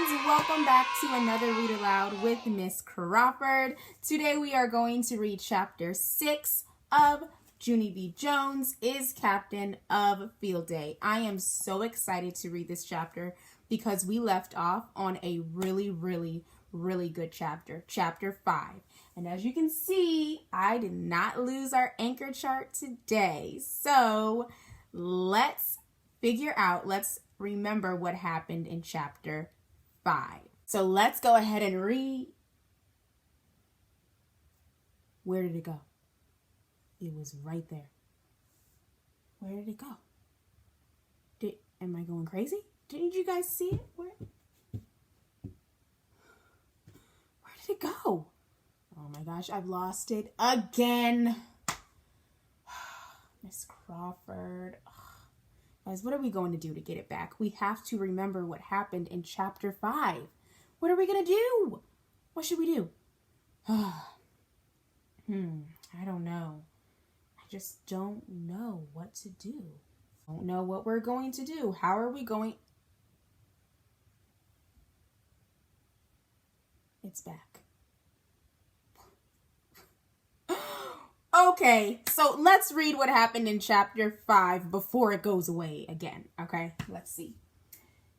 friends, welcome back to another Read Aloud with Miss Crawford. Today we are going to read chapter 6 of Junie B. Jones is Captain of Field Day. I am so excited to read this chapter because we left off on a really good chapter, chapter 5. And as you can see, I did not lose our anchor chart today. So let's remember what happened in chapter 5. So let's go ahead and read. Where did it go? It was right there. Where did it go? Am I going crazy? Didn't you guys see it? Where did it go? Oh my gosh, I've lost it again. Miss Crawford. Guys, what are we going to do to get it back? We have to remember what happened in chapter 5. What are we going to do? What should we do? I don't know. I just don't know what to do. Don't know what we're going to do. How are we going? It's back. Okay, so let's read what happened in chapter 5 before it goes away again, okay? Let's see.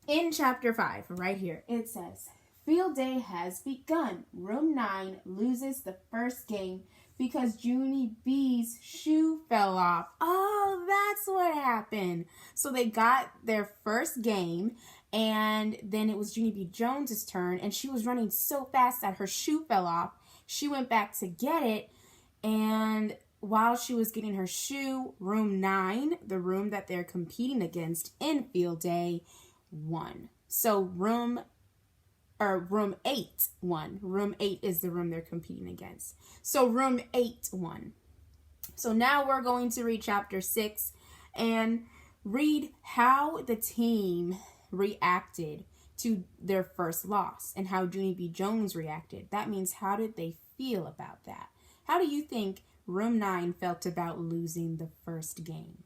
In chapter 5, right here, it says, Field Day has begun. Room 9 loses the first game because Junie B's shoe fell off. Oh, that's what happened. So they got their first game, and then it was Junie B. Jones's turn, and she was running so fast that her shoe fell off. She went back to get it, and while she was getting her shoe, room 9, the room that they're competing against in Field Day, won. So room 8 won. Room 8 is the room they're competing against. So room 8 won. So now we're going to read chapter 6 and read how the team reacted to their first loss and how Junie B. Jones reacted. That means, how did they feel about that? How do you think room 9 felt about losing the first game?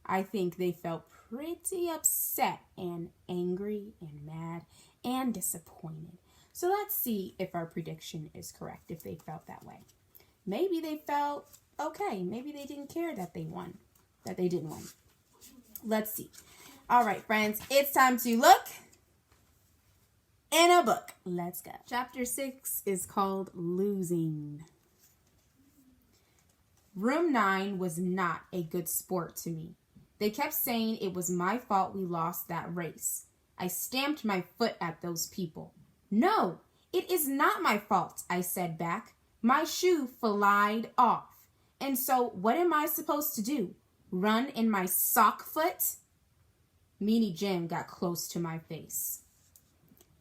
I think they felt pretty upset and angry and mad and disappointed. So let's see if our prediction is correct, if they felt that way. Maybe they felt okay. Maybe they didn't care that they won, that they didn't win. Let's see. All right, friends, it's time to look in a book. Let's go. Chapter 6 is called Losing. Room 9 was not a good sport to me. They kept saying it was my fault we lost that race. I stamped my foot at those people. No, it is not my fault, I said back. My shoe flied off. And so what am I supposed to do? Run in my sock foot? Meanie Jim got close to my face.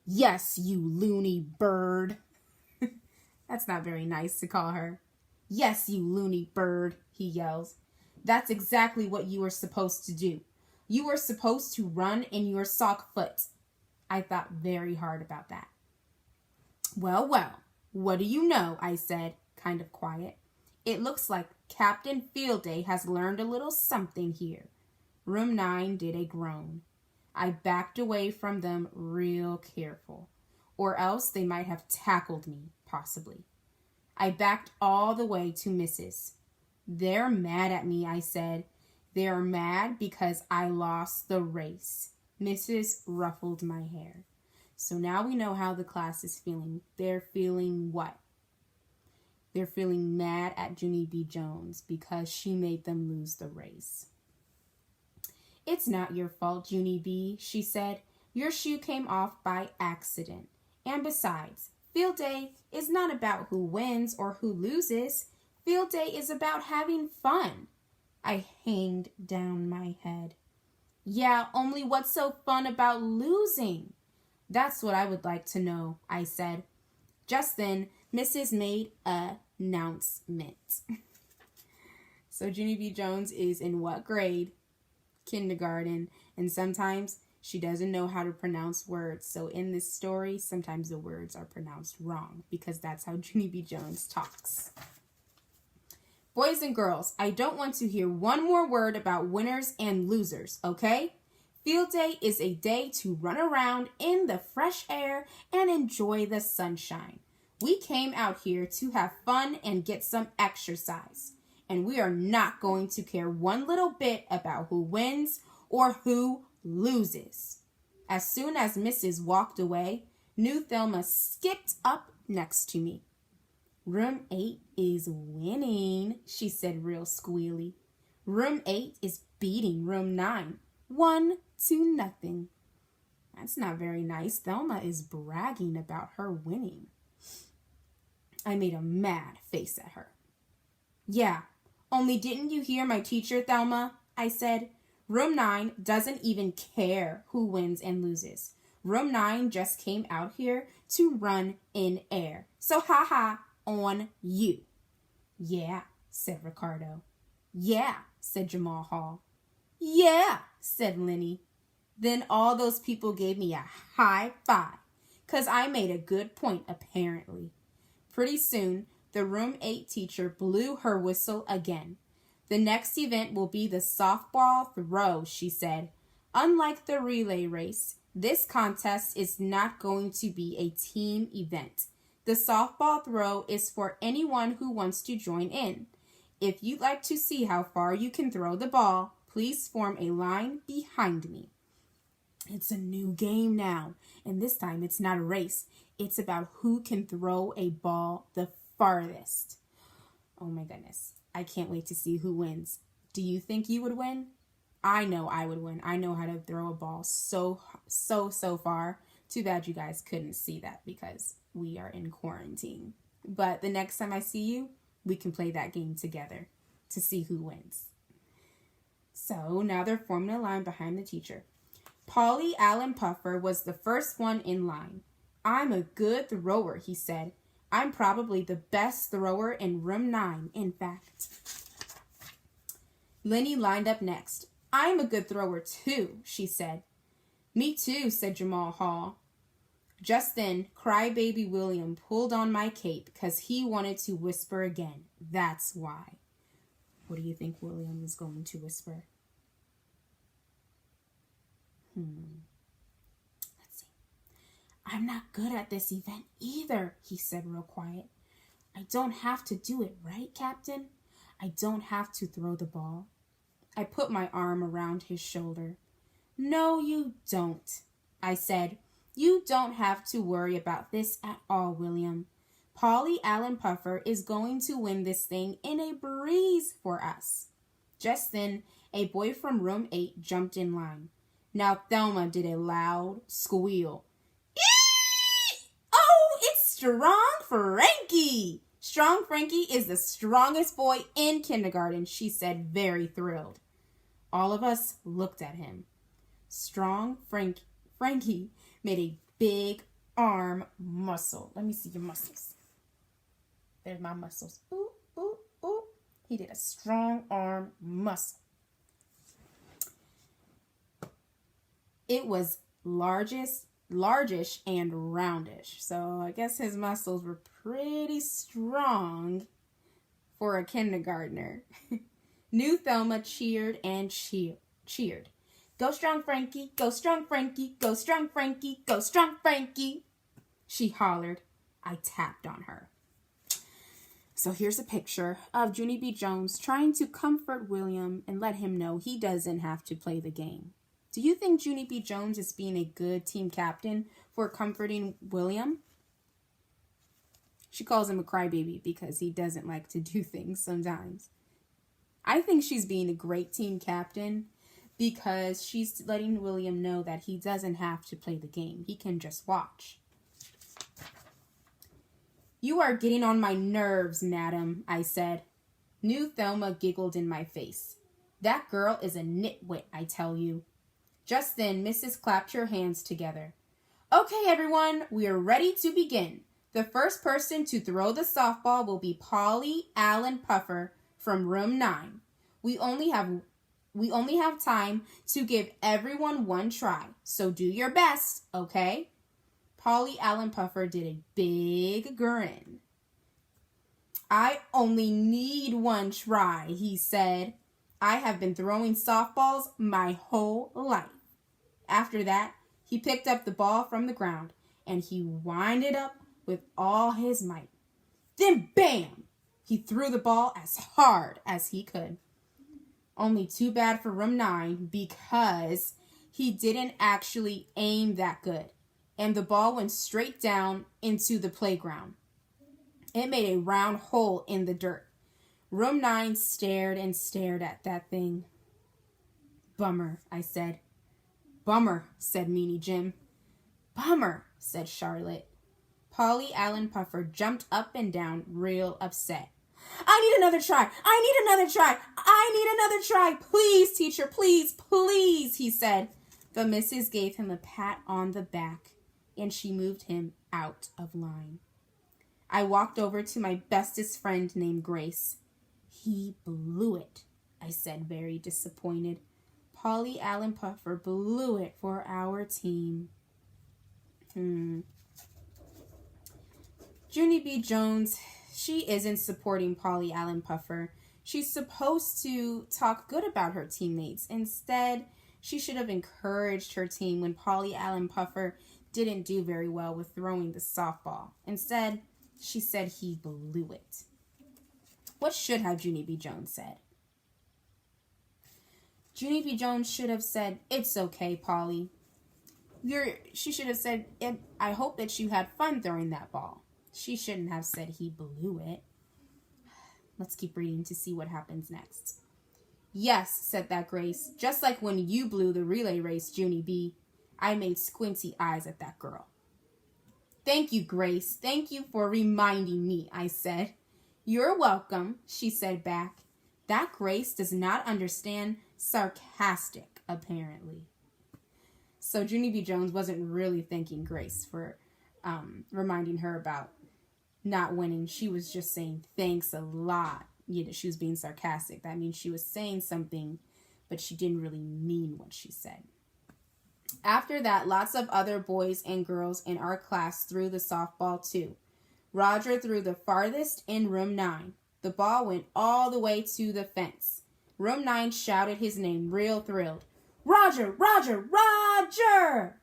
Yes, you loony bird. That's not very nice to call her. Yes, you loony bird, he yells. That's exactly what you were supposed to do. You were supposed to run in your sock foot. I thought very hard about that. Well, what do you know? I said, kind of quiet. It looks like Captain Field Day has learned a little something here. Room 9 did a groan. I backed away from them real careful, or else they might have tackled me, possibly. I backed all the way to Mrs. They're mad at me, I said. They're mad because I lost the race. Mrs. ruffled my hair. So now we know how the class is feeling. They're feeling what? They're feeling mad at Junie B. Jones because she made them lose the race. It's not your fault, Junie B., she said. Your shoe came off by accident. And besides, Field Day is not about who wins or who loses. Field Day is about having fun. I hanged down my head. Yeah, only what's so fun about losing? That's what I would like to know, I said. Just then, Mrs. made an announcement. So Junie B. Jones is in what grade? Kindergarten, and sometimes she doesn't know how to pronounce words. So in this story, sometimes the words are pronounced wrong because that's how Junie B. Jones talks. Boys and girls, I don't want to hear one more word about winners and losers, okay? Field day is a day to run around in the fresh air and enjoy the sunshine. We came out here to have fun and get some exercise. And we are not going to care one little bit about who wins or who loses. As soon as Mrs. walked away, New Thelma skipped up next to me. Room 8 is winning, she said real squealy. Room 8 is beating Room 9, 1-0. That's not very nice. Thelma is bragging about her winning. I made a mad face at her. Yeah, only didn't you hear my teacher, Thelma? I said. Room 9 doesn't even care who wins and loses. Room 9 just came out here to run in air. So ha on you. Yeah, said Ricardo. Yeah, said Jamal Hall. Yeah, said Lenny. Then all those people gave me a high five, 'cause I made a good point, apparently. Pretty soon, the Room 8 teacher blew her whistle again. The next event will be the softball throw, she said. Unlike the relay race, this contest is not going to be a team event. The softball throw is for anyone who wants to join in. If you'd like to see how far you can throw the ball, please form a line behind me. It's a new game now, and this time it's not a race. It's about who can throw a ball the farthest. Oh my goodness. I can't wait to see who wins. Do you think you would win? I know I would win. I know how to throw a ball so far. Too bad you guys couldn't see that because we are in quarantine. But the next time I see you, we can play that game together to see who wins. So now they're forming a line behind the teacher. Polly Allen Puffer was the first one in line. I'm a good thrower, he said. I'm probably the best thrower in Room 9, in fact. Lenny lined up next. I'm a good thrower too, she said. Me too, said Jamal Hall. Just then, crybaby William pulled on my cape because he wanted to whisper again. That's why. What do you think William is going to whisper? Let's see. I'm not good at this event either, he said real quiet. I don't have to do it, right, Captain? I don't have to throw the ball. I put my arm around his shoulder. No, you don't, I said. You don't have to worry about this at all, William. Polly Allen Puffer is going to win this thing in a breeze for us. Just then, a boy from Room 8 jumped in line. Now Thelma did a loud squeal. Eee! Oh, it's Strong Frankie! Strong Frankie is the strongest boy in kindergarten, she said, very thrilled. All of us looked at him. Strong Frankie made a big arm muscle. Let me see your muscles. There's my muscles. Ooh, ooh, ooh. He did a strong arm muscle. It was largish and roundish. So I guess his muscles were pretty strong for a kindergartner. New Thelma cheered and cheered. Go strong, Frankie, go strong, Frankie, go strong, Frankie, go strong, Frankie. She hollered. I tapped on her. So here's a picture of Junie B. Jones trying to comfort William and let him know he doesn't have to play the game. Do you think Junie B. Jones is being a good team captain for comforting William? She calls him a crybaby because he doesn't like to do things sometimes. I think she's being a great team captain because she's letting William know that he doesn't have to play the game. He can just watch. You are getting on my nerves, madam, I said. New Thelma giggled in my face. That girl is a nitwit, I tell you. Just then, Mrs. clapped her hands together. Okay, everyone, we are ready to begin. The first person to throw the softball will be Polly Allen Puffer from Room 9. We only have time to give everyone one try, so do your best, okay? Polly Allen Puffer did a big grin. I only need one try, he said. I have been throwing softballs my whole life. After that, he picked up the ball from the ground and he wound it up with all his might. Then bam! He threw the ball as hard as he could. Only too bad for room 9 because he didn't actually aim that good, and the ball went straight down into the playground. It made a round hole in the dirt. Room 9 stared and stared at that thing. Bummer, I said. Bummer, said Meanie Jim. Bummer, said Charlotte. Polly Allen Puffer jumped up and down real upset. I need another try. I need another try. I need another try. Please, teacher, please, please, he said. But Mrs. gave him a pat on the back, and she moved him out of line. I walked over to my bestest friend named Grace. He blew it, I said, very disappointed. Polly Allen Puffer blew it for our team. Junie B. Jones, she isn't supporting Polly Allen Puffer. She's supposed to talk good about her teammates. Instead, she should have encouraged her team when Polly Allen Puffer didn't do very well with throwing the softball. Instead, she said he blew it. What should have Junie B. Jones said? Junie B. Jones should have said, "It's okay, Polly." She should have said, "I hope that you had fun throwing that ball." She shouldn't have said he blew it. Let's keep reading to see what happens next. Yes, said that Grace, just like when you blew the relay race, Junie B. I made squinty eyes at that girl. Thank you, Grace. Thank you for reminding me, I said. You're welcome, she said back. That Grace does not understand sarcastic, apparently. So Junie B. Jones wasn't really thanking Grace for reminding her about not winning. She was just saying thanks a lot. She was being sarcastic. That means she was saying something, but she didn't really mean what she said. After that, lots of other boys and girls in our class threw the softball too. Roger threw the farthest in room 9. The ball went all the way to the fence. Room 9 shouted his name, real thrilled. Roger, Roger, Roger!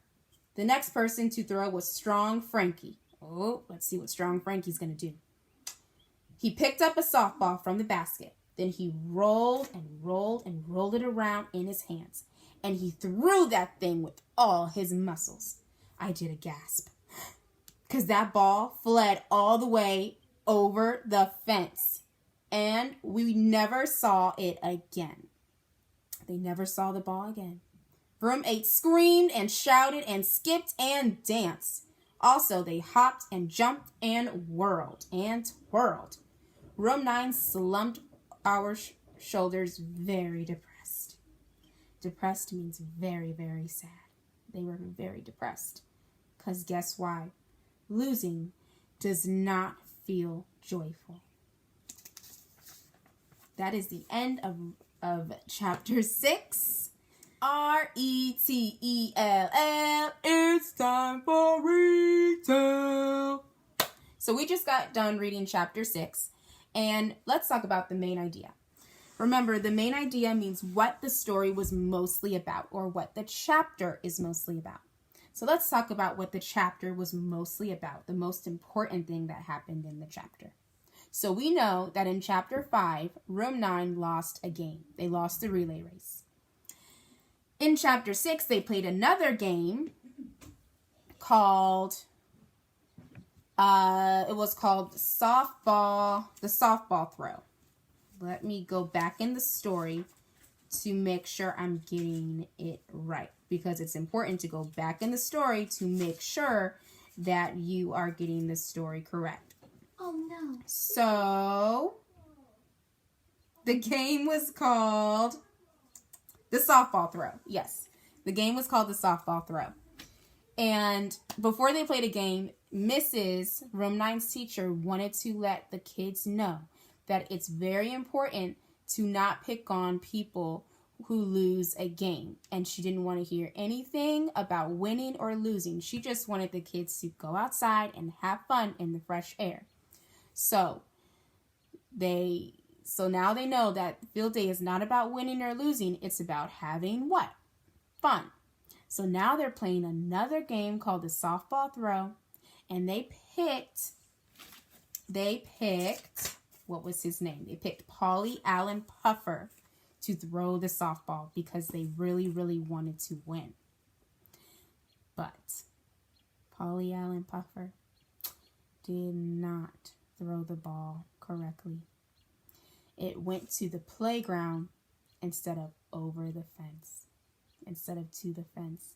The next person to throw was Strong Frankie. Oh, let's see what Strong Frankie's going to do. He picked up a softball from the basket. Then he rolled and rolled and rolled it around in his hands. And he threw that thing with all his muscles. I did a gasp. Because that ball fled all the way over the fence. And we never saw it again. They never saw the ball again. Room 8 screamed and shouted and skipped and danced. Also, they hopped and jumped and whirled and twirled. Room 9 slumped our shoulders, very depressed. Depressed means very, very sad. They were very depressed. Because guess why? Losing does not feel joyful. That is the end of chapter 6. RETELL. It's time for retell. So we just got done reading chapter 6. And let's talk about the main idea. Remember, the main idea means what the story was mostly about, or what the chapter is mostly about. So let's talk about what the chapter was mostly about, the most important thing that happened in the chapter. So we know that in chapter 5, room 9 lost a game. They lost the relay race. In chapter 6, they played another game called, it was called the softball throw. Let me go back in the story to make sure I'm getting it right, because it's important to go back in the story to make sure that you are getting the story correct. Oh, no. So, the game was called the softball throw. Yes, the game was called the softball throw. And before they played a game, Mrs. Room 9's teacher wanted to let the kids know that it's very important to not pick on people who lose a game. And she didn't want to hear anything about winning or losing. She just wanted the kids to go outside and have fun in the fresh air. So now they know that field day is not about winning or losing. It's about having what? Fun. So now they're playing another game called the softball throw, and they picked, what was his name? They picked Polly Allen Puffer to throw the softball because they really, really wanted to win. But Polly Allen Puffer did not throw the ball correctly. It went to the playground instead of over the fence, instead of to the fence.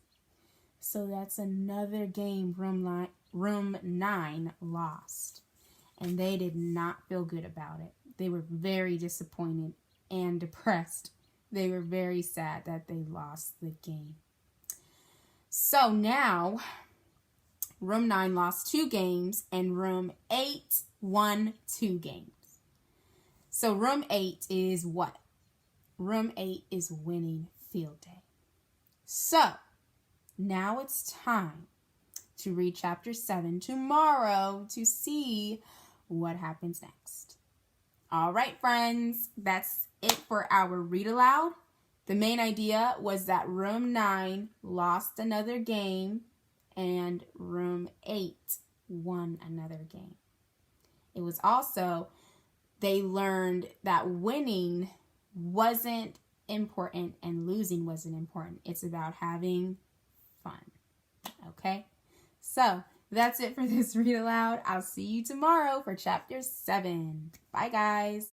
So that's another game room 9 lost. And they did not feel good about it. They were very disappointed and depressed. They were very sad that they lost the game. So now, room 9 lost 2 games, and room 8 won 2 games. So room 8 is what? Room 8 is winning field day. So, now it's time to read chapter 7 tomorrow to see what happens next. All right, friends, that's it for our read aloud. The main idea was that room 9 lost another game and room 8 won another game. It was also, they learned that winning wasn't important and losing wasn't important. It's about having fun. Okay? So, that's it for this read aloud. I'll see you tomorrow for chapter 7. Bye, guys.